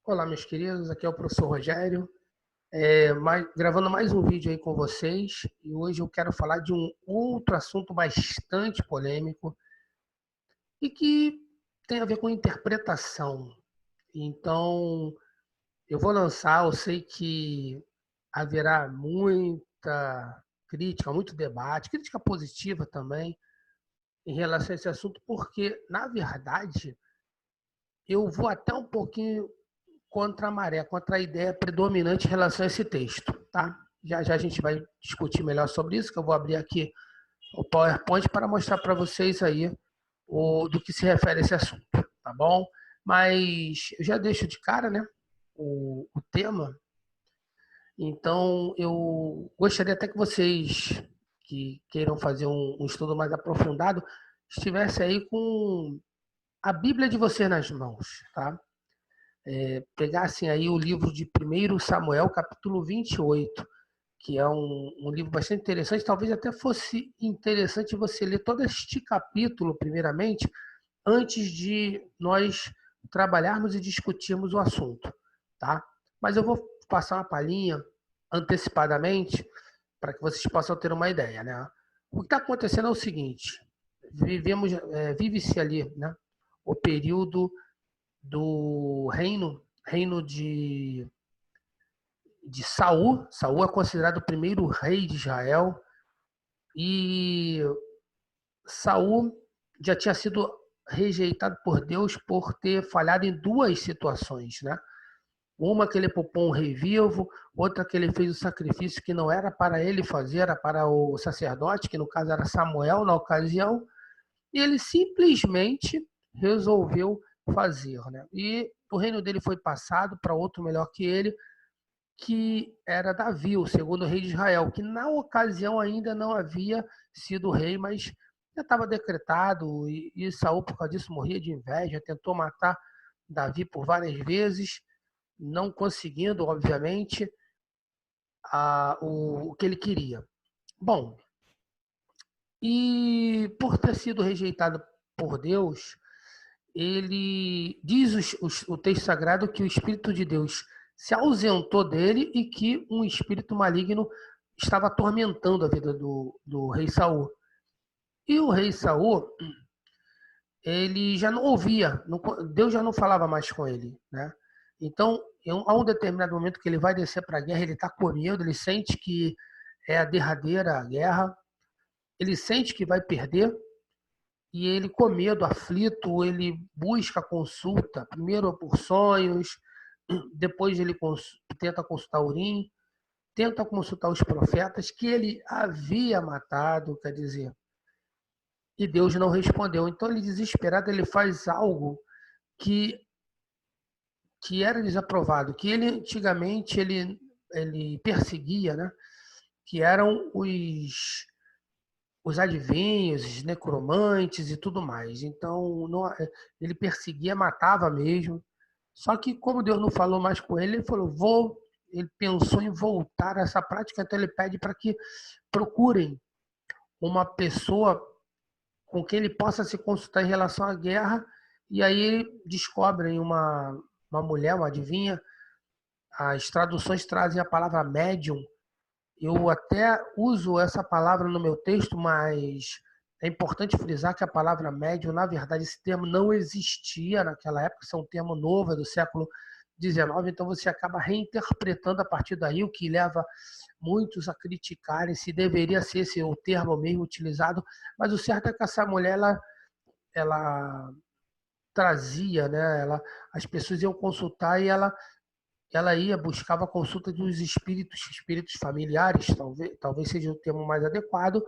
Olá, meus queridos, aqui é o professor Rogério, gravando mais um vídeo aí com vocês, e hoje eu quero falar de um outro assunto bastante polêmico e que tem a ver com interpretação. Então, eu vou lançar, eu sei que haverá muita crítica, muito debate, crítica positiva também, em relação a esse assunto, porque, na verdade, eu vou até um pouquinho contra a maré, contra a ideia predominante em relação a esse texto, tá? Já já a gente vai discutir melhor sobre isso, que eu vou abrir aqui o PowerPoint para mostrar para vocês aí do que se refere a esse assunto, tá bom? Mas eu já deixo de cara, né, o tema. Então eu gostaria até que vocês que queiram fazer um estudo mais aprofundado estivessem aí com a Bíblia de vocês nas mãos, tá? Pegassem aí o livro de 1 Samuel, capítulo 28, que é um livro bastante interessante. Talvez até fosse interessante você ler todo este capítulo, primeiramente, antes de nós trabalharmos e discutirmos o assunto, tá? Mas eu vou passar uma palhinha antecipadamente para que vocês possam ter uma ideia, né? O que está acontecendo é o seguinte: vive-se ali, né, o período do reino de Saul. Saul é considerado o primeiro rei de Israel, e Saul já tinha sido rejeitado por Deus por ter falhado em duas situações, né? Uma que ele poupou um rei vivo, outra que ele fez o sacrifício que não era para ele fazer, era para o sacerdote, que no caso era Samuel na ocasião, e ele simplesmente resolveu fazer, né? E o reino dele foi passado para outro melhor que ele, que era Davi, o segundo rei de Israel, que na ocasião ainda não havia sido rei, mas já estava decretado, e Saul, por causa disso, morria de inveja, tentou matar Davi por várias vezes, não conseguindo, obviamente, o que ele queria. Bom, e por ter sido rejeitado por Deus, ele diz o texto sagrado que o Espírito de Deus se ausentou dele e que um espírito maligno estava atormentando a vida do rei Saul. E o rei Saul, ele já não ouvia, Deus já não falava mais com ele, né? Então, há um determinado momento que ele vai descer para a guerra, ele está com medo, ele sente que é a derradeira guerra, ele sente que vai perder, e ele, com medo, aflito, ele busca consulta, primeiro por sonhos, depois ele tenta consultar Urim, tenta consultar os profetas que ele havia matado, quer dizer, e Deus não respondeu. Então ele, desesperado, ele faz algo que, que era desaprovado, que ele antigamente ele perseguia, né? Que eram os adivinhos, os necromantes e tudo mais. Então, não, ele perseguia, matava mesmo. Só que, como Deus não falou mais com ele, ele falou: vou. Ele pensou em voltar a essa prática, então ele pede para que procurem uma pessoa com quem ele possa se consultar em relação à guerra. E aí descobrem uma mulher, uma adivinha. As traduções trazem a palavra médium. Eu até uso essa palavra no meu texto, mas é importante frisar que a palavra médium, na verdade, esse termo não existia naquela época, isso é um termo novo, é do século XIX, então você acaba reinterpretando a partir daí, o que leva muitos a criticarem se deveria ser esse o termo mesmo utilizado, mas o certo é que essa mulher, ela trazia, né, as pessoas iam consultar e ela ia, buscava a consulta dos espíritos familiares, talvez seja o termo mais adequado,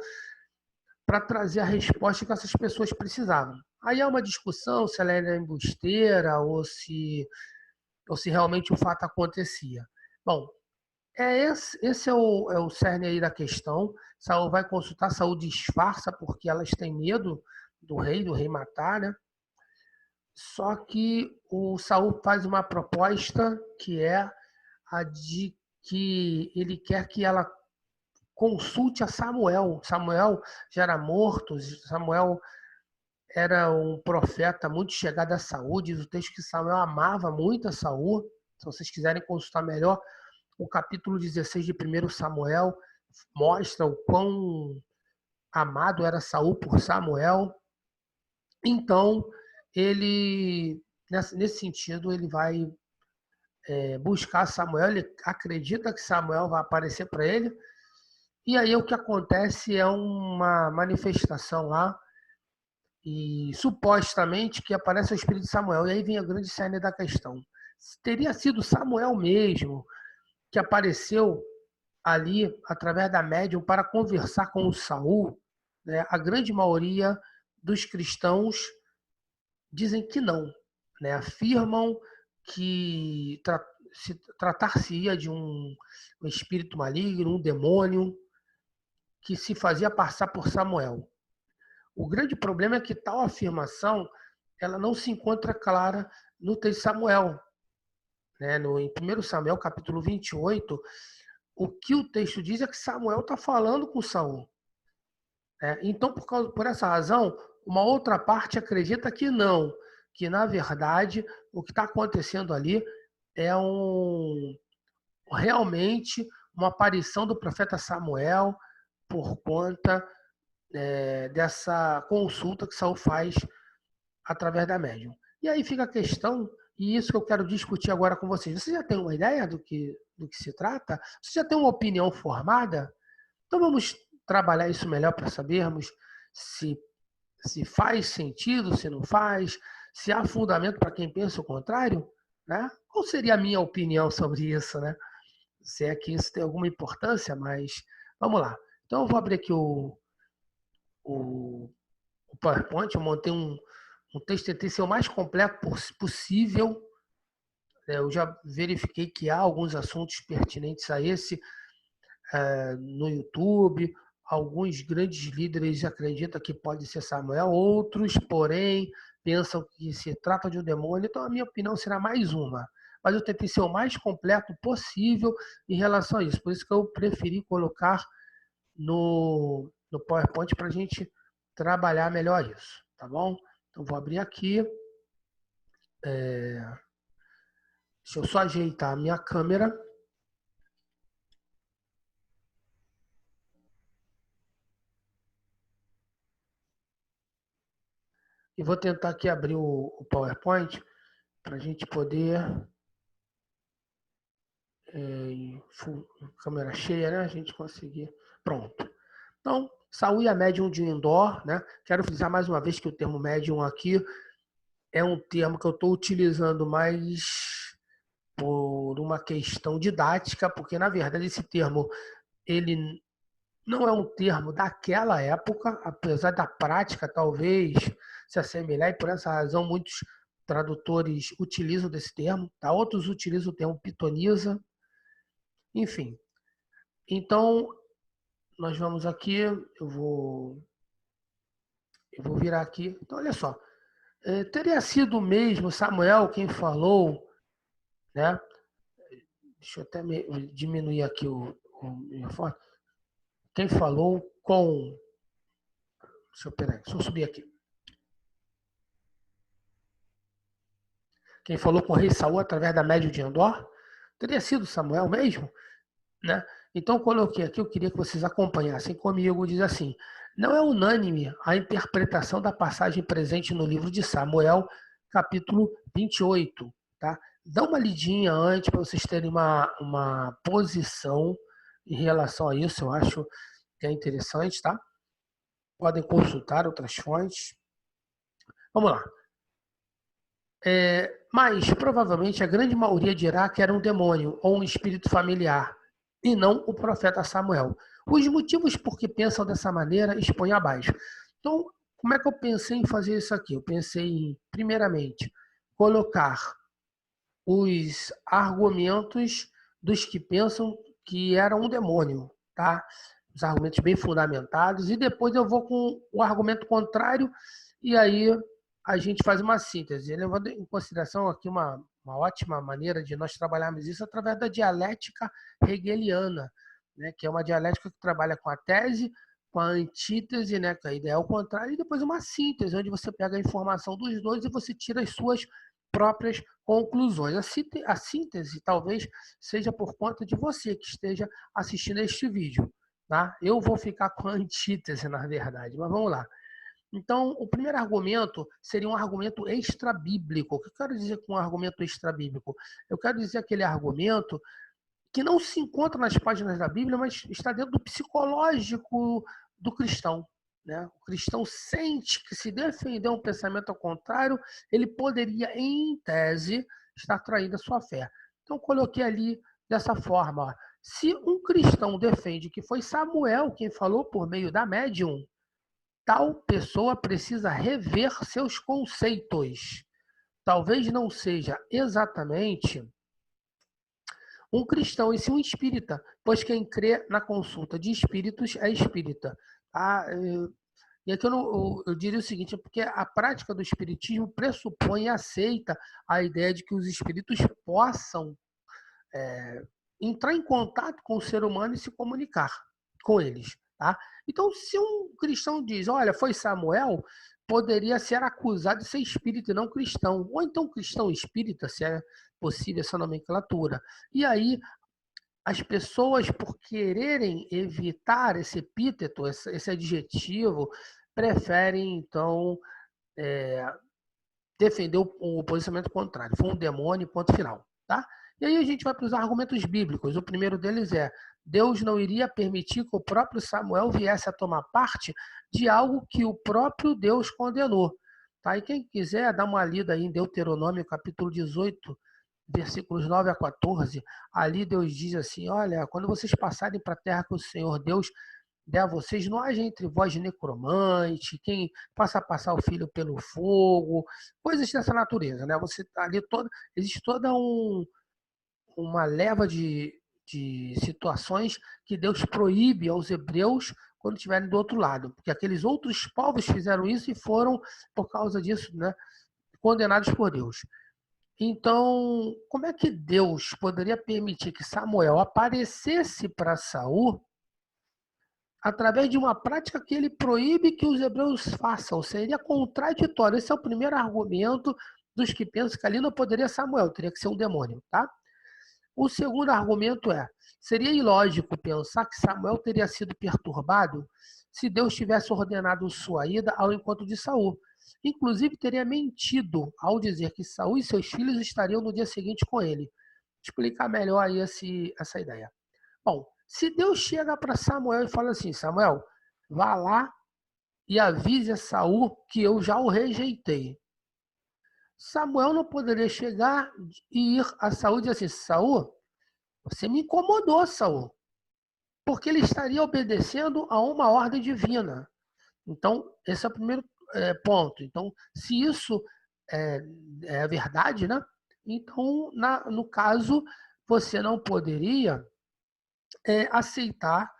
para trazer a resposta que essas pessoas precisavam. Aí há uma discussão se ela era embusteira ou se realmente o fato acontecia. Bom, esse é o cerne aí da questão. Saul vai consultar, Saul disfarça porque elas têm medo do rei matar, né? Só que o Saul faz uma proposta que é a de que ele quer que ela consulte a Samuel. Samuel já era morto, Samuel era um profeta muito chegado a Saul, diz o texto que Samuel amava muito a Saul, Se vocês quiserem consultar melhor, o capítulo 16 de 1 Samuel mostra o quão amado era Saul por Samuel. Então, ele, nesse sentido, ele vai buscar Samuel, ele acredita que Samuel vai aparecer para ele, e aí o que acontece é uma manifestação lá, e supostamente que aparece o espírito de Samuel, e aí vem a grande cerne da questão. Teria sido Samuel mesmo que apareceu ali através da médium para conversar com o Saul, né? A grande maioria dos cristãos dizem que não, né? Afirmam que se tratar-se-ia de um espírito maligno, um demônio que se fazia passar por Samuel. O grande problema é que tal afirmação ela não se encontra clara no texto de Samuel, né? Em 1 Samuel, capítulo 28, o que o texto diz é que Samuel está falando com Saul. Então, por essa razão, uma outra parte acredita que não, que na verdade o que está acontecendo ali é realmente uma aparição do profeta Samuel por conta dessa consulta que Saul faz através da médium. E aí fica a questão, e isso que eu quero discutir agora com vocês. Você já tem uma ideia do que se trata? Você já tem uma opinião formada? Então vamos trabalhar isso melhor para sabermos se faz sentido, se não faz, se há fundamento para quem pensa o contrário, né? Qual seria a minha opinião sobre isso, né? Se é que isso tem alguma importância, mas vamos lá. Então eu vou abrir aqui o PowerPoint, eu montei um texto, tentei ser o mais completo possível. Eu já verifiquei que há alguns assuntos pertinentes a esse no YouTube. Alguns grandes líderes acreditam que pode ser Samuel, outros, porém, pensam que se trata de um demônio. Então, a minha opinião será mais uma. Mas eu tentei ser o mais completo possível em relação a isso. Por isso que eu preferi colocar no PowerPoint para a gente trabalhar melhor isso, tá bom? Então, vou abrir aqui. Deixa eu só ajeitar a minha câmera. E vou tentar aqui abrir o PowerPoint para a gente poder, câmera cheia, né? A gente conseguir. Pronto. Então, Saul e a médium de Endor, né? Quero frisar mais uma vez que o termo médium aqui é um termo que eu estou utilizando mais por uma questão didática, porque na verdade esse termo ele não é um termo daquela época, apesar da prática talvez se assemelhar, e por essa razão muitos tradutores utilizam desse termo, tá? Outros utilizam o termo pitonisa, enfim. Então, nós vamos aqui, eu vou virar aqui. Então, olha só, teria sido mesmo Samuel quem falou, né? Deixa eu até diminuir aqui o minha foto. Quem falou com... Deixa eu subir aqui. Quem falou com o rei Saul através da médium de Endor? Teria sido Samuel mesmo? Né? Então, eu coloquei aqui, eu queria que vocês acompanhassem comigo, diz assim, não é unânime a interpretação da passagem presente no livro de Samuel, capítulo 28. Tá? Dá uma lidinha antes para vocês terem uma posição em relação a isso, eu acho que é interessante, tá? Podem consultar outras fontes. Vamos lá. Mas, provavelmente, a grande maioria dirá que era um demônio ou um espírito familiar, e não o profeta Samuel. Os motivos por que pensam dessa maneira expõe abaixo. Então, como é que eu pensei em fazer isso aqui? Eu pensei em, primeiramente, colocar os argumentos dos que pensam que era um demônio, tá? Os argumentos bem fundamentados, e depois eu vou com o argumento contrário, e aí a gente faz uma síntese, levando em consideração aqui uma ótima maneira de nós trabalharmos isso através da dialética hegeliana, né, que é uma dialética que trabalha com a tese, com a antítese, né, que a ideia é o contrário, e depois uma síntese, onde você pega a informação dos dois e você tira as suas próprias conclusões. A síntese talvez seja por conta de você que esteja assistindo este vídeo. Tá? Eu vou ficar com a antítese, na verdade, mas vamos lá. Então, o primeiro argumento seria um argumento extrabíblico. O que eu quero dizer com um argumento extrabíblico? Eu quero dizer aquele argumento que não se encontra nas páginas da Bíblia, mas está dentro do psicológico do cristão. Né? O cristão sente que, se defender um pensamento ao contrário, ele poderia, em tese, estar traindo a sua fé. Então, coloquei ali dessa forma. Ó. Se um cristão defende que foi Samuel quem falou por meio da médium, tal pessoa precisa rever seus conceitos. Talvez não seja exatamente um cristão, e sim um espírita, pois quem crê na consulta de espíritos é espírita. Tá? E aqui eu diria o seguinte, é porque a prática do espiritismo pressupõe e aceita a ideia de que os espíritos possam entrar em contato com o ser humano e se comunicar com eles. Tá? Então, se um cristão diz, olha, foi Samuel, poderia ser acusado de ser espírita e não cristão. Ou então cristão espírita, se é possível essa nomenclatura. E aí, as pessoas, por quererem evitar esse epíteto, esse adjetivo, preferem, então, defender o posicionamento contrário. Foi um demônio, ponto final. Tá? E aí a gente vai para os argumentos bíblicos. O primeiro deles é: Deus não iria permitir que o próprio Samuel viesse a tomar parte de algo que o próprio Deus condenou. Tá? E quem quiser dar uma lida aí em Deuteronômio, capítulo 18, versículos 9 a 14, ali Deus diz assim: olha, quando vocês passarem para a terra que o Senhor Deus der a vocês, não haja entre vós necromante, quem faça passar o filho pelo fogo, coisas dessa natureza, né? Você tá ali existe toda uma leva de situações que Deus proíbe aos hebreus quando estiverem do outro lado, porque aqueles outros povos fizeram isso e foram, por causa disso, né, condenados por Deus. Então, como é que Deus poderia permitir que Samuel aparecesse para Saul através de uma prática que ele proíbe que os hebreus façam? Seria contraditório. Esse é o primeiro argumento dos que pensam que ali não poderia Samuel, teria que ser um demônio, tá? O segundo argumento é: seria ilógico pensar que Samuel teria sido perturbado se Deus tivesse ordenado sua ida ao encontro de Saul. Inclusive, teria mentido ao dizer que Saul e seus filhos estariam no dia seguinte com ele. Vou explicar melhor aí essa ideia. Bom, se Deus chega para Samuel e fala assim: Samuel, vá lá e avise a Saul que eu já o rejeitei. Samuel não poderia chegar e ir a Saul e dizer assim: Saul, você me incomodou, Saul, porque ele estaria obedecendo a uma ordem divina. Então, esse é o primeiro ponto. Então, se isso é verdade, né? Então, no caso, você não poderia aceitar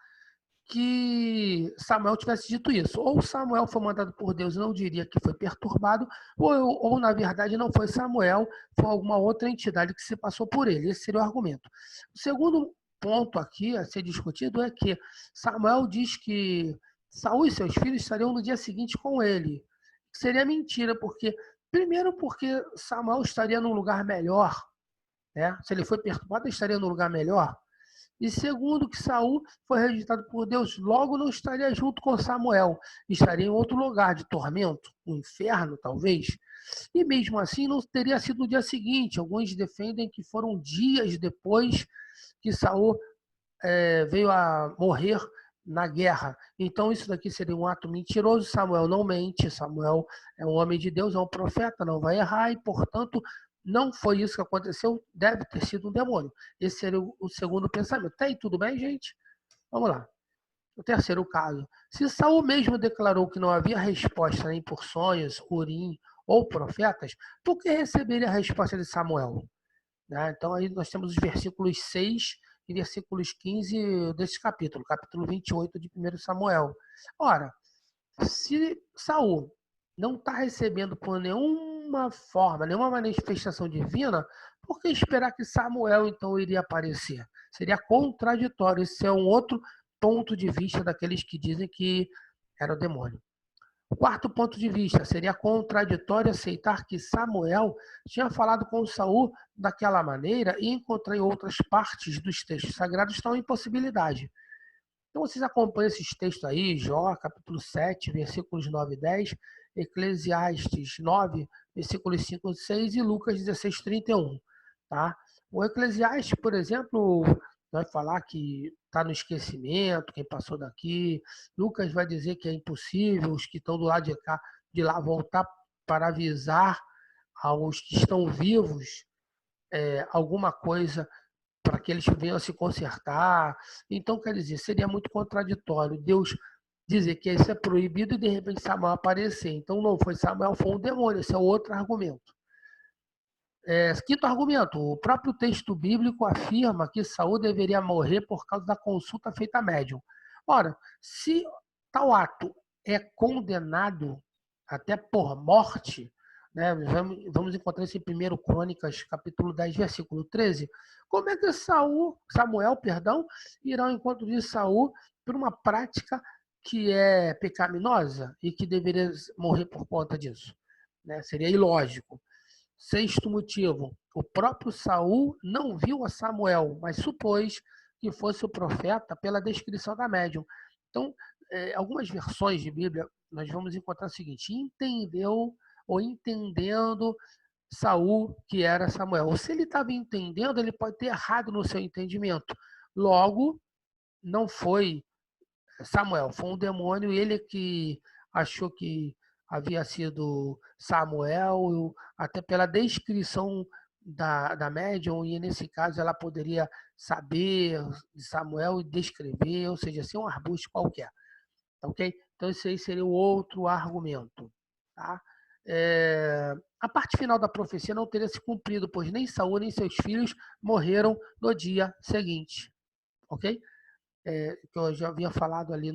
que Samuel tivesse dito isso. Ou Samuel foi mandado por Deus e não diria que foi perturbado, ou na verdade não foi Samuel, foi alguma outra entidade que se passou por ele. Esse seria o argumento. O segundo ponto aqui a ser discutido é que Samuel diz que Saul e seus filhos estariam no dia seguinte com ele. Seria mentira, primeiro porque Samuel estaria num lugar melhor, né? Se ele foi perturbado, ele estaria num lugar melhor. E segundo, que Saul foi rejeitado por Deus, logo não estaria junto com Samuel, estaria em outro lugar de tormento, no inferno, talvez. E mesmo assim, não teria sido no dia seguinte. Alguns defendem que foram dias depois que Saul veio a morrer na guerra. Então, isso daqui seria um ato mentiroso. Samuel não mente, Samuel é um homem de Deus, é um profeta, não vai errar, e, portanto, não foi isso que aconteceu, deve ter sido um demônio. Esse seria o segundo pensamento. Tá aí, tudo bem, gente? Vamos lá. O terceiro caso. Se Saul mesmo declarou que não havia resposta nem por sonhos, urim ou profetas, por que receberia a resposta de Samuel? Né? Então, aí nós temos os versículos 6 e versículos 15 desse capítulo 28 de 1 Samuel. Ora, se Saul não está recebendo por nenhuma forma, nenhuma manifestação divina, por que esperar que Samuel então iria aparecer? Seria contraditório. Esse é um outro ponto de vista daqueles que dizem que era o demônio. O quarto ponto de vista seria contraditório aceitar que Samuel tinha falado com Saul daquela maneira e encontrar em outras partes dos textos sagrados tal impossibilidade. Então vocês acompanham esses textos aí, Jó, capítulo 7, versículos 9 e 10, Eclesiastes 9, versículos 5 e 6 e Lucas 16, 31. Tá? O Eclesiastes, por exemplo, vai falar que está no esquecimento, quem passou daqui. Lucas vai dizer que é impossível os que estão do lado de cá, de lá, voltar para avisar aos que estão vivos alguma coisa para que eles venham a se consertar. Então, quer dizer, seria muito contraditório Deus dizer que isso é proibido e de repente Samuel aparecer. Então, não foi Samuel, foi um demônio. Esse é outro argumento. Quinto argumento, o próprio texto bíblico afirma que Saul deveria morrer por causa da consulta feita a médium. Ora, se tal ato é condenado até por morte, né, vamos encontrar isso em 1 Crônicas, capítulo 10, versículo 13, como é que Samuel, irá ao encontro de Saul por uma prática que é pecaminosa e que deveria morrer por conta disso? Né? Seria ilógico. Sexto motivo, o próprio Saul não viu a Samuel, mas supôs que fosse o profeta pela descrição da médium. Então, algumas versões de Bíblia, nós vamos encontrar o seguinte: entendeu ou entendendo Saul que era Samuel. Ou se ele estava entendendo, ele pode ter errado no seu entendimento. Logo, não foi Samuel, foi um demônio, ele que achou que havia sido Samuel, até pela descrição da médium, e nesse caso ela poderia saber de Samuel e descrever, ou seja, ser um arbusto qualquer. Ok? Então esse aí seria o outro argumento. Tá? A parte final da profecia não teria se cumprido, pois nem Saul nem seus filhos morreram no dia seguinte. Ok? Que eu já havia falado ali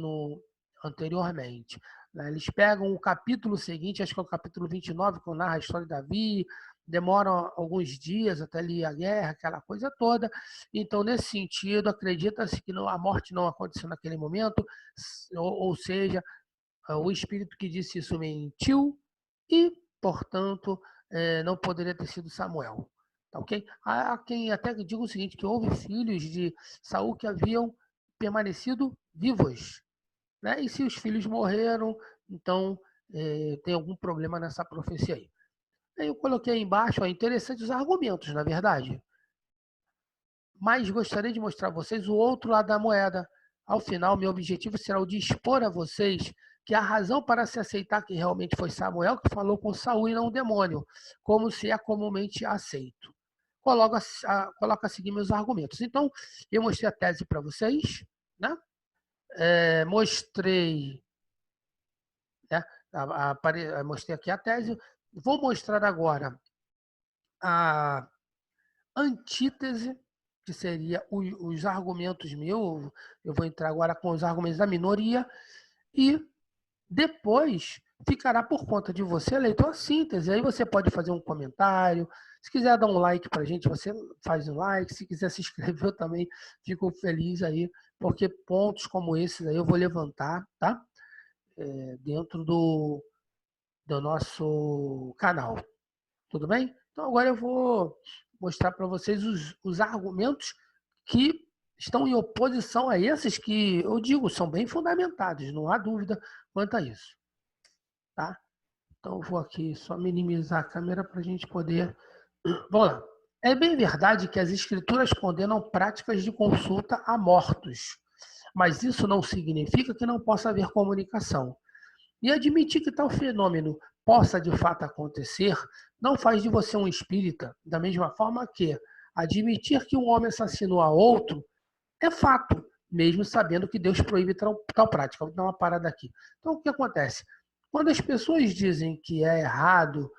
anteriormente. Né? Eles pegam o capítulo seguinte, acho que é o capítulo 29, que narra a história de Davi, demoram alguns dias até ali a guerra, aquela coisa toda. Então, nesse sentido, acredita-se que a morte não aconteceu naquele momento, ou seja, o espírito que disse isso mentiu e, portanto, não poderia ter sido Samuel. Tá, ok? Há quem até diga o seguinte, que houve filhos de Saul que haviam permanecido vivos. Né? E se os filhos morreram, então tem algum problema nessa profecia aí. Aí eu coloquei aí embaixo, interessantes os argumentos, na verdade. Mas gostaria de mostrar a vocês o outro lado da moeda. Ao final, meu objetivo será o de expor a vocês que a razão para se aceitar que realmente foi Samuel que falou com Saul e não o demônio, como se é comumente aceito. Coloco a seguir meus argumentos. Então, eu mostrei a tese para vocês, né? Mostrei, né? Mostrei aqui a tese. Vou mostrar agora a antítese, que seria os argumentos meus. Eu vou entrar agora com os argumentos da minoria e depois ficará por conta de você, leitor, a síntese. Aí você pode fazer um comentário. Se quiser dar um like para a gente, você faz um like. Se quiser se inscrever, eu também fico feliz aí, porque pontos como esses aí eu vou levantar, tá? Dentro do nosso canal. Tudo bem? Então agora eu vou mostrar para vocês os argumentos que estão em oposição a esses que eu digo são bem fundamentados, não há dúvida quanto a isso. Tá? Então eu vou aqui só minimizar a câmera para a gente poder... Vamos lá. É bem verdade que as escrituras condenam práticas de consulta a mortos, mas isso não significa que não possa haver comunicação. E admitir que tal fenômeno possa de fato acontecer não faz de você um espírita, da mesma forma que admitir que um homem assassinou a outro é fato, mesmo sabendo que Deus proíbe tal prática. Vou dar uma parada aqui. Então, o que acontece? Quando as pessoas dizem que é errado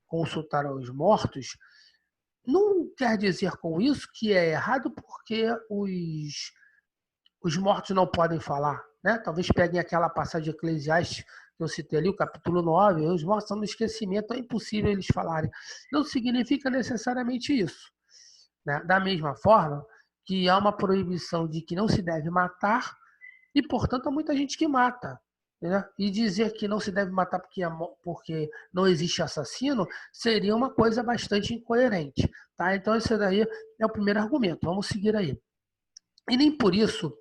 consultar aos mortos, não quer dizer com isso que é errado porque os mortos não podem falar. Né? Talvez peguem aquela passagem de Eclesiastes que eu citei ali, o capítulo 9, os mortos estão no esquecimento, é impossível eles falarem. Não significa necessariamente isso. Né? Da mesma forma que há uma proibição de que não se deve matar, e, portanto, há muita gente que mata. né? E dizer que não se deve matar porque não existe assassino seria uma coisa bastante incoerente, tá? Então esse daí é o primeiro argumento. Vamos seguir aí. E nem por isso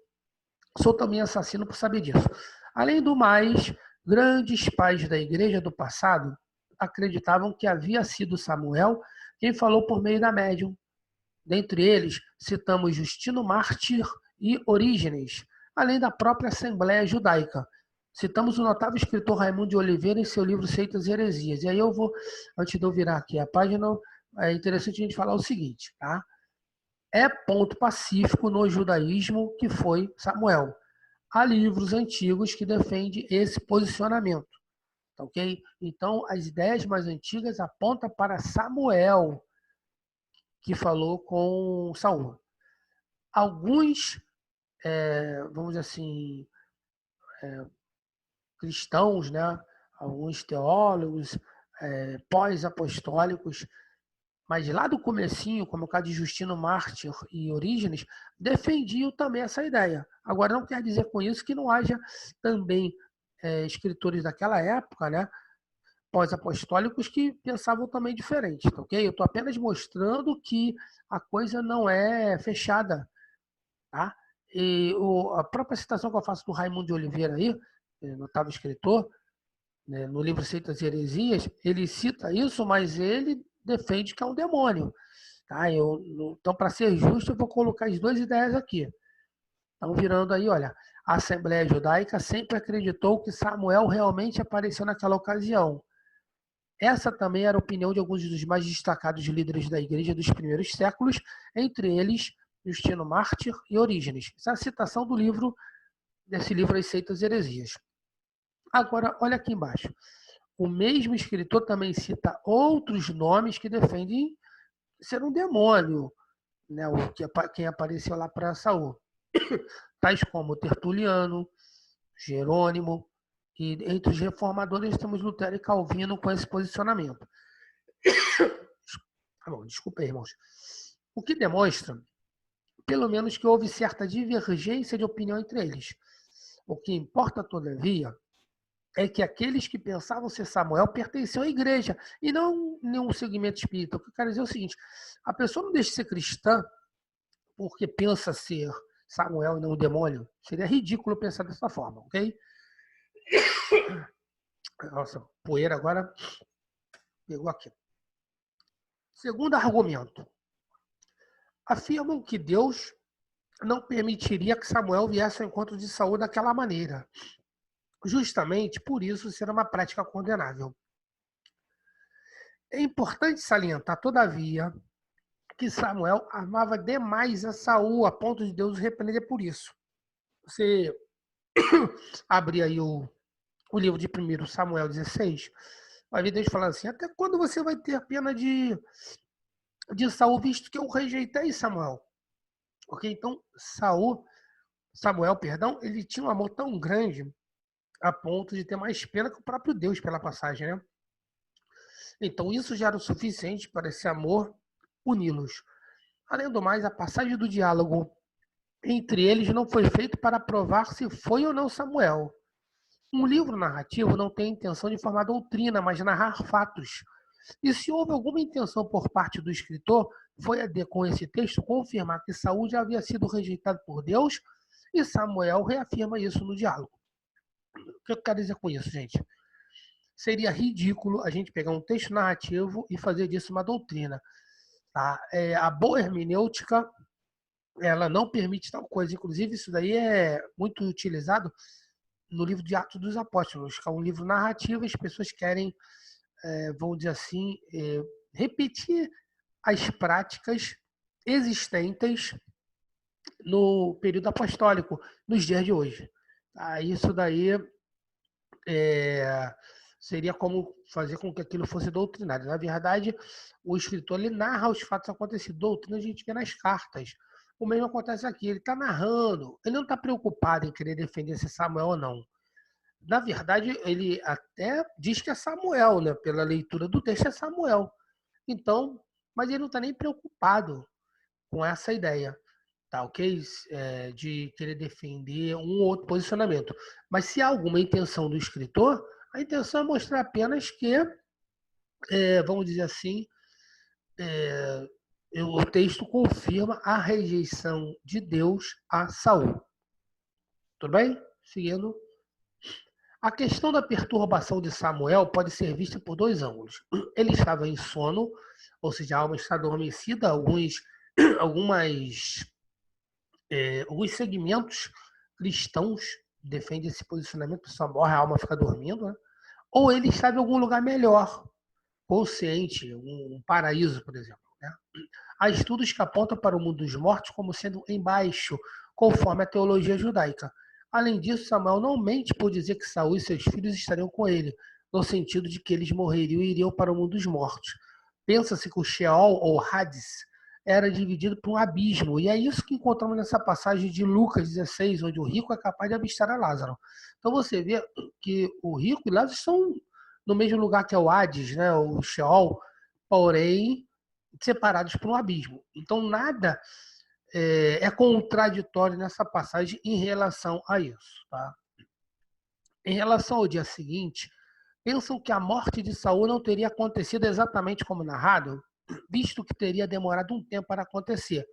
sou também assassino por saber disso. Além do mais, grandes pais da igreja do passado acreditavam que havia sido Samuel quem falou por meio da médium. Dentre eles, citamos Justino Mártir e Orígenes, além da própria Assembleia Judaica. Citamos o notável escritor Raimundo de Oliveira em seu livro Seitas e Heresias. E aí eu vou, antes de eu virar aqui a página, é interessante a gente falar o seguinte, tá? É ponto pacífico no judaísmo que foi Samuel. Há livros antigos que defendem esse posicionamento, tá ok? Então, as ideias mais antigas apontam para Samuel, que falou com Saul. Alguns, vamos dizer assim, cristãos, né? Alguns teólogos pós-apostólicos, mas lá do comecinho, como o caso de Justino Mártir e Orígenes, defendiam também essa ideia. Agora, não quer dizer com isso que não haja também escritores daquela época, né, pós-apostólicos, que pensavam também diferente, tá ok? Eu estou apenas mostrando que a coisa não é fechada, tá? E a própria citação que eu faço do Raimundo de Oliveira aí, notável escritor, né, no livro Seitas e Heresias, ele cita isso, mas ele defende que é um demônio. Tá? Então, para ser justo, eu vou colocar as duas ideias aqui. Estão virando aí, olha. A Assembleia Judaica sempre acreditou que Samuel realmente apareceu naquela ocasião. Essa também era a opinião de alguns dos mais destacados líderes da igreja dos primeiros séculos, entre eles Justino Mártir e Orígenes. Essa é a citação do livro, desse livro As Seitas e Heresias. Agora, olha aqui embaixo. O mesmo escritor também cita outros nomes que defendem ser um demônio, né? Quem apareceu lá para Saul, tais como Tertuliano, Jerônimo, e entre os reformadores temos Lutero e Calvino com esse posicionamento. Bom, desculpa aí, irmãos. O que demonstra, pelo menos, que houve certa divergência de opinião entre eles. O que importa, todavia, é que aqueles que pensavam ser Samuel pertenciam à igreja e não nenhum segmento espírita. O que eu quero dizer é o seguinte: a pessoa não deixa de ser cristã porque pensa ser Samuel e não o demônio. Seria ridículo pensar dessa forma, ok? Nossa, poeira agora pegou aqui. Segundo argumento. Afirmam que Deus não permitiria que Samuel viesse ao encontro de Saul daquela maneira. Justamente por isso ser uma prática condenável. É importante salientar, todavia, que Samuel amava demais a Saul, a ponto de Deus o repreender por isso. Você abre aí o livro de 1 Samuel 16, vai ver Deus falando assim: até quando você vai ter pena de Saul, visto que eu rejeitei Samuel? Ok? Então, Samuel, perdão, ele tinha um amor tão grande a ponto de ter mais pena que o próprio Deus pela passagem, né? Então, isso já era o suficiente para esse amor uni-los. Além do mais, a passagem do diálogo entre eles não foi feita para provar se foi ou não Samuel. Um livro narrativo não tem a intenção de formar doutrina, mas narrar fatos. E se houve alguma intenção por parte do escritor, foi a de, com esse texto, confirmar que Saul já havia sido rejeitado por Deus, e Samuel reafirma isso no diálogo. O que eu quero dizer com isso, gente? Seria ridículo a gente pegar um texto narrativo e fazer disso uma doutrina. Tá? A boa hermenêutica, ela não permite tal coisa. Inclusive, isso daí é muito utilizado no livro de Atos dos Apóstolos, que é um livro narrativo, as pessoas querem, vamos dizer assim, repetir as práticas existentes no período apostólico, nos dias de hoje. Isso daí seria como fazer com que aquilo fosse doutrinário. Na verdade, o escritor ele narra os fatos acontecidos. Doutrina a gente vê nas cartas. O mesmo acontece aqui. Ele está narrando. Ele não está preocupado em querer defender se Samuel ou não. Na verdade, ele até diz que é Samuel, né? Pela leitura do texto é Samuel. Então, mas ele não está nem preocupado com essa ideia. tá ok? De querer defender um ou outro posicionamento. Mas se há alguma intenção do escritor, a intenção é mostrar apenas que, vamos dizer assim, é, o texto confirma a rejeição de Deus a Saul. Tudo bem? Seguindo. A questão da perturbação de Samuel pode ser vista por dois ângulos. Ele estava em sono, ou seja, a alma está adormecida, algumas alguns segmentos cristãos defendem esse posicionamento, a pessoa morre, a alma fica dormindo, né? Ou ele estava em algum lugar melhor, consciente, um paraíso, por exemplo. Né? Há estudos que apontam para o mundo dos mortos como sendo embaixo, conforme a teologia judaica. Além disso, Samuel não mente por dizer que Saul e seus filhos estariam com ele, no sentido de que eles morreriam e iriam para o mundo dos mortos. Pensa-se que o Sheol, ou Hades, era dividido por um abismo. E é isso que encontramos nessa passagem de Lucas 16, onde o rico é capaz de avistar a Lázaro. Então você vê que o rico e Lázaro estão no mesmo lugar que é o Hades, né, o Sheol, porém separados por um abismo. Então nada é contraditório nessa passagem em relação a isso. Tá? Em relação ao dia seguinte, pensam que a morte de Saul não teria acontecido exatamente como narrado, visto que teria demorado um tempo para acontecer.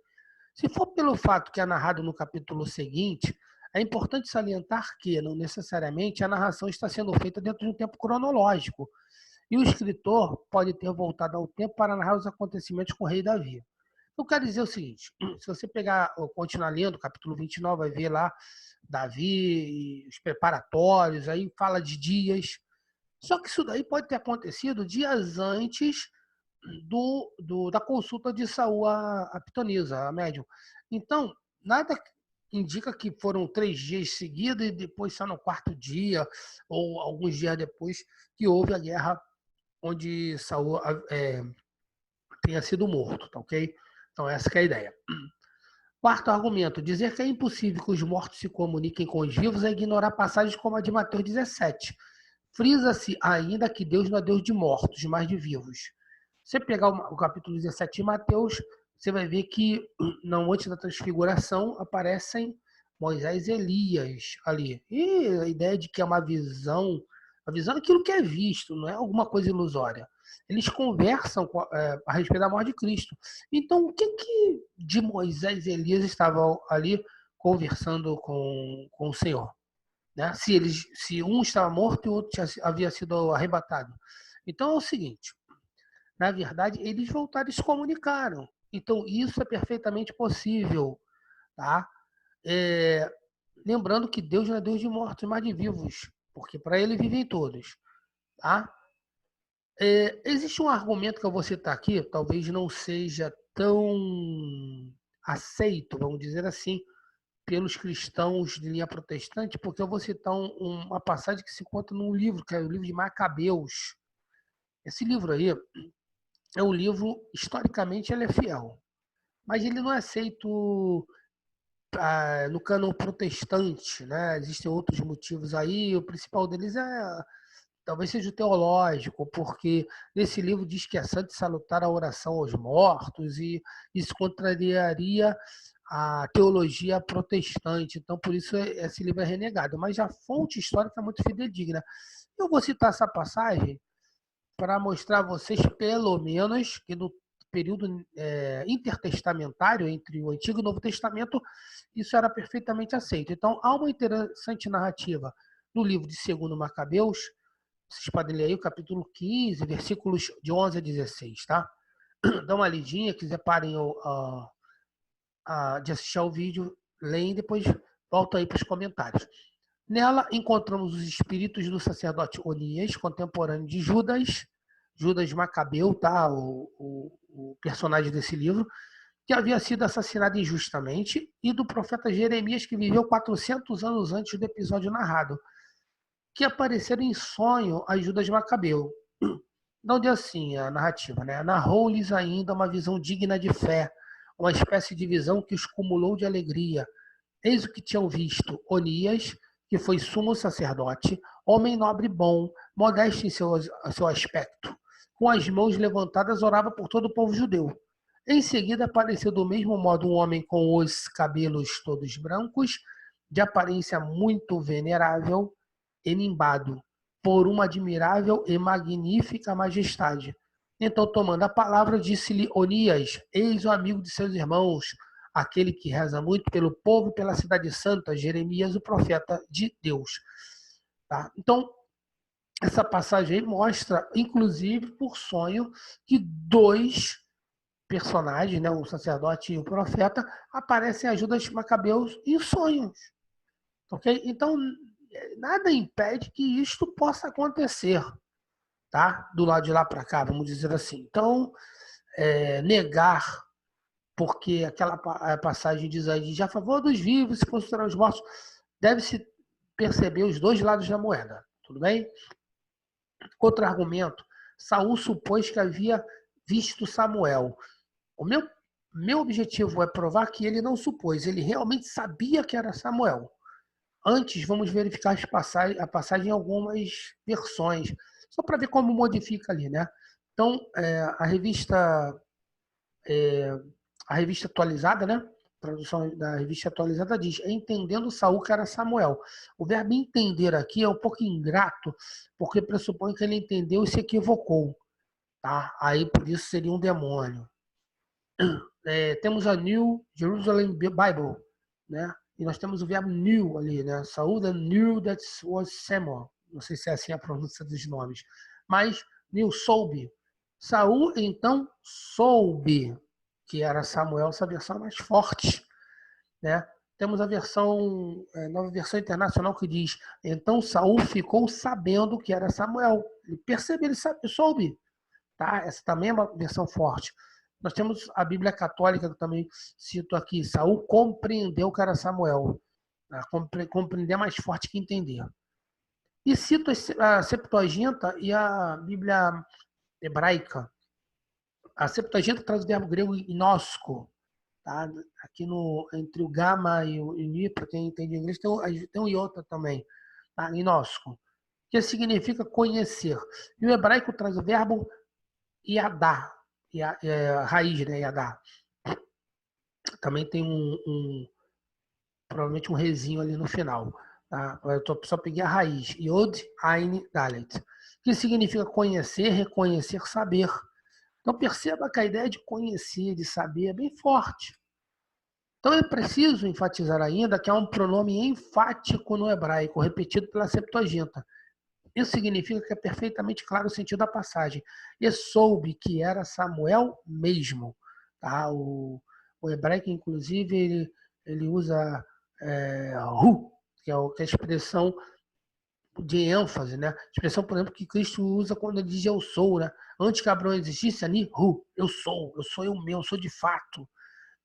Se for pelo fato que é narrado no capítulo seguinte, é importante salientar que, não necessariamente, a narração está sendo feita dentro de um tempo cronológico, e o escritor pode ter voltado ao tempo para narrar os acontecimentos com o rei Davi. Eu quero dizer o seguinte, se você pegar, continuar lendo, capítulo 29, vai ver lá Davi, os preparatórios, aí fala de dias. Só que isso daí pode ter acontecido dias antes da consulta de Saul a pitonisa, a médium. Então, nada indica que foram 3 dias seguidos e depois só no quarto dia, ou alguns dias depois, que houve a guerra onde Saul tenha sido morto, tá ok? Então, essa que é a ideia. Quarto argumento, dizer que é impossível que os mortos se comuniquem com os vivos é ignorar passagens como a de Mateus 17. Frisa-se ainda que Deus não é Deus de mortos, mas de vivos. Se você pegar o capítulo 17 de Mateus, você vai ver que na Monte da Transfiguração aparecem Moisés e Elias ali. E a ideia de que é uma visão é aquilo que é visto, não é alguma coisa ilusória. Eles conversam a respeito da morte de Cristo. Então, o que de Moisés e Elias estavam ali conversando com o Senhor? Né? Se um estava morto e o outro havia sido arrebatado. Então é o seguinte, na verdade, eles voltaram e se comunicaram. Então isso é perfeitamente possível. Tá? Lembrando que Deus não é Deus de mortos, mas de vivos, porque para ele vivem todos. Tá? Existe um argumento que eu vou citar aqui, talvez não seja tão aceito, vamos dizer assim, pelos cristãos de linha protestante, porque eu vou citar uma passagem que se encontra num livro, que é o livro de Macabeus. Esse livro aí é um livro, historicamente, ele é fiel, mas ele não é aceito no cânon protestante, né? Existem outros motivos aí, o principal deles talvez seja o teológico, porque nesse livro diz que é santo e salutar a oração aos mortos, e isso contrariaria a teologia protestante. Então, por isso, esse livro é renegado. Mas a fonte histórica é muito fidedigna. Eu vou citar essa passagem para mostrar a vocês, pelo menos, que no período intertestamentário, entre o Antigo e o Novo Testamento, isso era perfeitamente aceito. Então, há uma interessante narrativa no livro de 2 Macabeus. Vocês podem ler aí o capítulo 15, versículos de 11 a 16, tá? Dá uma lidinha, quiser parem de assistir ao vídeo, leem e depois volta aí para os comentários. Nela encontramos os espíritos do sacerdote Onias, contemporâneo de Judas Macabeu, tá? O personagem desse livro, que havia sido assassinado injustamente, e do profeta Jeremias, que viveu 400 anos antes do episódio narrado, que apareceram em sonho a Judas Macabeu. Não de assim a narrativa, né? Narrou-lhes ainda uma visão digna de fé, uma espécie de visão que os cumulou de alegria. Eis o que tinham visto Onias, que foi sumo sacerdote, homem nobre e bom, modesto em seu aspecto. Com as mãos levantadas, orava por todo o povo judeu. Em seguida apareceu do mesmo modo um homem com os cabelos todos brancos, de aparência muito venerável, enimbado por uma admirável e magnífica majestade. Então, tomando a palavra, disse-lhe Onias: eis o amigo de seus irmãos, aquele que reza muito pelo povo e pela cidade santa, Jeremias, o profeta de Deus. Tá? Então, essa passagem aí mostra, inclusive, por sonho, que dois personagens, né, o sacerdote e o profeta, aparecem a Judas Macabeus em sonhos. Ok? Então, nada impede que isto possa acontecer, tá? Do lado de lá para cá, vamos dizer assim. Então, negar, porque aquela passagem diz aí, de a favor dos vivos se considerar os mortos, deve-se perceber os dois lados da moeda, tudo bem? Outro argumento, Saul supôs que havia visto Samuel. O meu objetivo é provar que ele não supôs, ele realmente sabia que era Samuel. Antes, vamos verificar a passagem em algumas versões, só para ver como modifica ali, né? Então, a revista atualizada, né? A tradução da revista atualizada diz: entendendo Saul que era Samuel. O verbo entender aqui é um pouco ingrato, porque pressupõe que ele entendeu e se equivocou, tá? Aí por isso seria um demônio. Temos a New Jerusalem Bible, né? E nós temos o verbo knew ali, né? Saul knew that was Samuel. Não sei se é assim a pronúncia dos nomes, mas knew, soube. Saul então soube que era Samuel, essa versão mais forte, né? Temos a versão, nova versão internacional que diz: então Saul ficou sabendo que era Samuel. Ele percebeu, ele soube, tá? Essa também é uma versão forte. Nós temos a Bíblia Católica, que eu também cito aqui. Saul compreendeu que era Samuel. Compreender é mais forte que entender. E cito a Septuaginta e a Bíblia hebraica. A Septuaginta traz o verbo grego inosco. Tá? Aqui entre o gama e o ni, para quem entende inglês, tem um iota também. Tá? Inosco. Que significa conhecer. E o hebraico traz o verbo yadá. Raiz, né? Yadá. Também tem provavelmente um rezinho ali no final. Tá? Eu só peguei a raiz. Yod, Ain, Dalet. Que significa conhecer, reconhecer, saber. Então perceba que a ideia de conhecer, de saber, é bem forte. Então é preciso enfatizar ainda que há um pronome enfático no hebraico, repetido pela Septuaginta. Isso significa que é perfeitamente claro o sentido da passagem. E soube que era Samuel mesmo. Tá? O hebraico, inclusive, ele usa hu, que é a expressão de ênfase, né? A expressão, por exemplo, que Cristo usa quando ele diz eu sou, né? Antes que Abraão existisse, ali, hu, eu sou eu mesmo, eu sou de fato,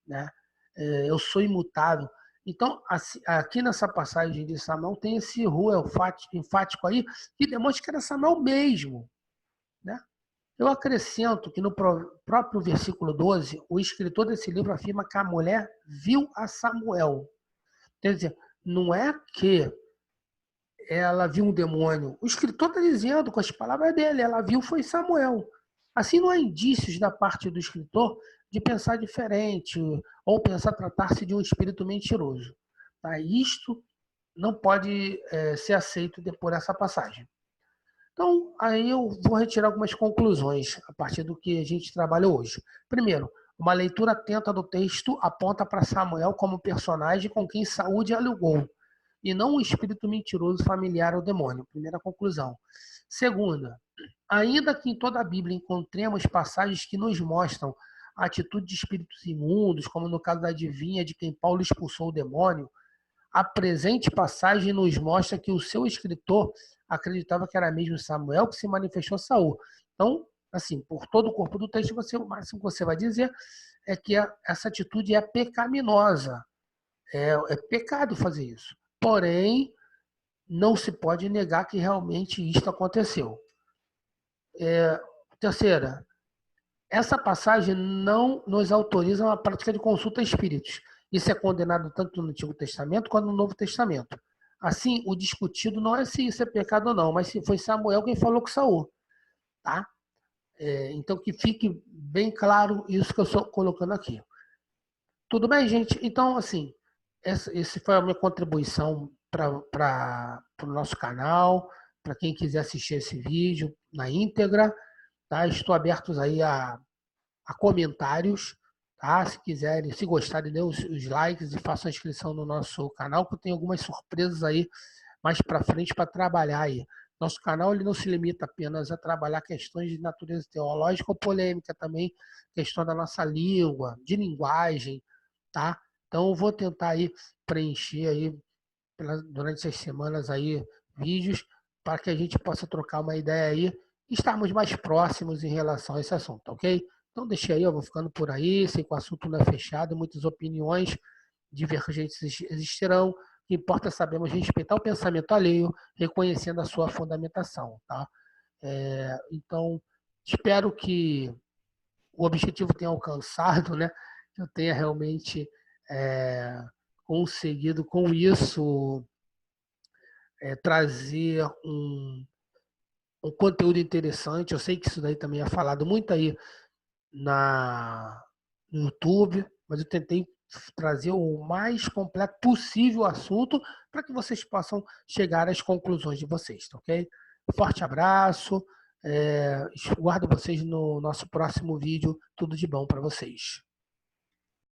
né? Eu sou imutável. Então, aqui nessa passagem de Samuel, tem esse hu enfático aí, que demonstra que era Samuel mesmo, né? Eu acrescento que no próprio versículo 12, o escritor desse livro afirma que a mulher viu a Samuel. Quer dizer, não é que ela viu um demônio. O escritor está dizendo com as palavras dele, ela viu foi Samuel. Assim, não há indícios da parte do escritor de pensar diferente ou pensar tratar-se de um espírito mentiroso. Tá? Isto não pode ser aceito por essa passagem. Então, aí eu vou retirar algumas conclusões a partir do que a gente trabalha hoje. Primeiro, uma leitura atenta do texto aponta para Samuel como personagem com quem Saúl dialogou, e não um espírito mentiroso familiar ao demônio. Primeira conclusão. Segunda, ainda que em toda a Bíblia encontremos passagens que nos mostram a atitude de espíritos imundos, como no caso da adivinha de quem Paulo expulsou o demônio, a presente passagem nos mostra que o seu escritor acreditava que era mesmo Samuel que se manifestou a Saul. Então, assim, por todo o corpo do texto, o máximo que você vai dizer é que essa atitude é pecaminosa. É pecado fazer isso. Porém, não se pode negar que realmente isto aconteceu. Terceira, essa passagem não nos autoriza a prática de consulta a espíritos. Isso é condenado tanto no Antigo Testamento quanto no Novo Testamento. Assim, o discutido não é se isso é pecado ou não, mas se foi Samuel quem falou com Saul. Tá? Então, que fique bem claro isso que eu estou colocando aqui. Tudo bem, gente? Então, assim, esse foi a minha contribuição para o nosso canal. Para quem quiser assistir esse vídeo na íntegra, tá? Estou aberto aí a comentários, tá? Se quiserem, se gostarem, dê os likes e façam a inscrição no nosso canal, que eu tenho algumas surpresas aí mais para frente para trabalhar aí. Nosso canal ele não se limita apenas a trabalhar questões de natureza teológica ou polêmica também, questão da nossa língua, de linguagem, tá? Então eu vou tentar aí preencher aí durante essas semanas aí vídeos para que a gente possa trocar uma ideia aí e estarmos mais próximos em relação a esse assunto, ok? Então deixa aí, eu vou ficando por aí, sei que o assunto não é fechado, muitas opiniões divergentes existirão. O que importa é sabermos respeitar o pensamento alheio, reconhecendo a sua fundamentação, tá? Então, espero que o objetivo tenha alcançado, né? Que eu tenha realmente conseguido com isso trazer um conteúdo interessante. Eu sei que isso daí também é falado muito aí no YouTube, mas eu tentei trazer o mais completo possível o assunto para que vocês possam chegar às conclusões de vocês, tá ok? Forte abraço, guardo vocês no nosso próximo vídeo. Tudo de bom para vocês.